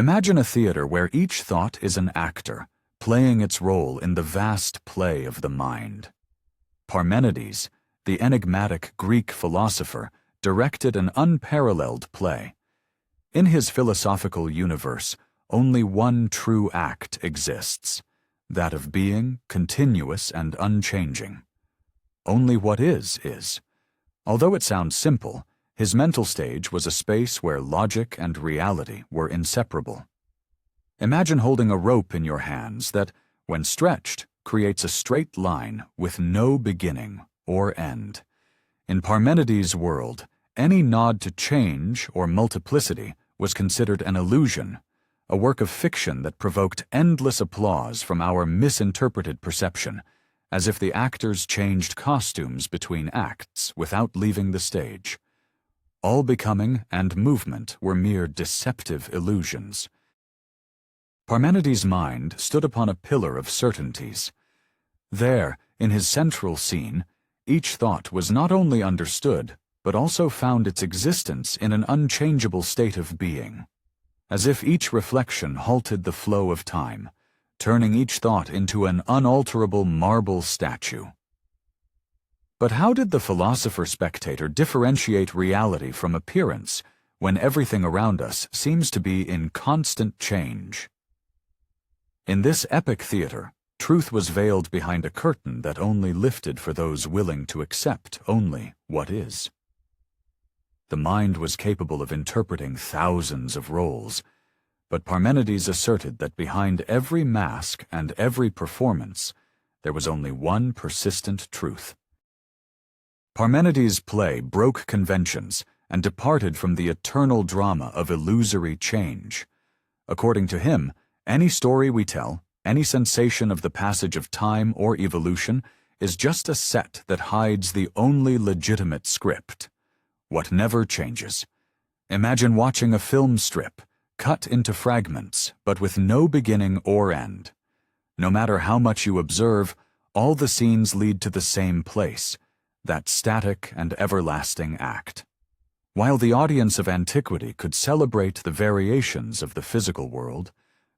Imagine a theater where each thought is an actor, playing its role in the vast play of the mind. Parmenides, the enigmatic Greek philosopher, directed an unparalleled play. In his philosophical universe, only one true act exists, that of being continuous and unchanging. Only what is. Although it sounds simple, his mental stage was a space where logic and reality were inseparable. Imagine holding a rope in your hands that, when stretched, creates a straight line with no beginning or end. In Parmenides' world, any nod to change or multiplicity was considered an illusion, a work of fiction that provoked endless applause from our misinterpreted perception, as if the actors changed costumes between acts without leaving the stage. All becoming and movement were mere deceptive illusions. Parmenides' mind stood upon a pillar of certainties. There, in his central scene, each thought was not only understood, but also found its existence in an unchangeable state of being, as if each reflection halted the flow of time, turning each thought into an unalterable marble statue. But how did the philosopher-spectator differentiate reality from appearance when everything around us seems to be in constant change? In this epic theater, truth was veiled behind a curtain that only lifted for those willing to accept only what is. The mind was capable of interpreting thousands of roles, but Parmenides asserted that behind every mask and every performance, there was only one persistent truth. Parmenides' play broke conventions and departed from the eternal drama of illusory change. According to him, any story we tell, any sensation of the passage of time or evolution, is just a set that hides the only legitimate script, what never changes. Imagine watching a film strip, cut into fragments, but with no beginning or end. No matter how much you observe, all the scenes lead to the same place, that static and everlasting act. While the audience of antiquity could celebrate the variations of the physical world,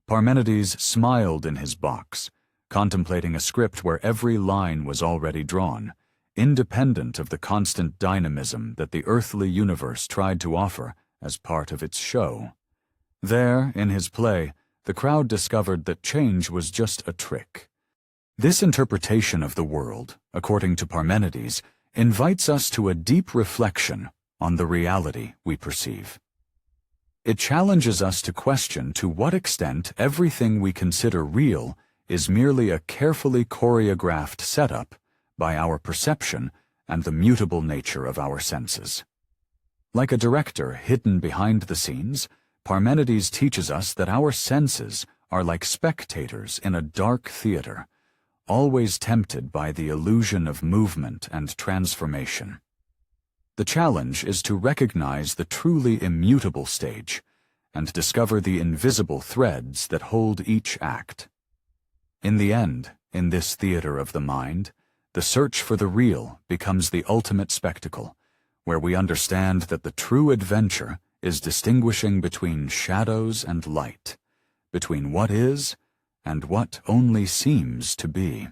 Parmenides smiled in his box, contemplating a script where every line was already drawn, independent of the constant dynamism that the earthly universe tried to offer as part of its show. There, in his play, the crowd discovered that change was just a trick. This interpretation of the world, according to Parmenides, invites us to a deep reflection on the reality we perceive. It challenges us to question to what extent everything we consider real is merely a carefully choreographed setup by our perception and the mutable nature of our senses. Like a director hidden behind the scenes, Parmenides teaches us that our senses are like spectators in a dark theater, always tempted by the illusion of movement and transformation. The challenge is to recognize the truly immutable stage and discover the invisible threads that hold each act. In the end, in this theater of the mind, the search for the real becomes the ultimate spectacle, where we understand that the true adventure is distinguishing between shadows and light, between what is and what only seems to be.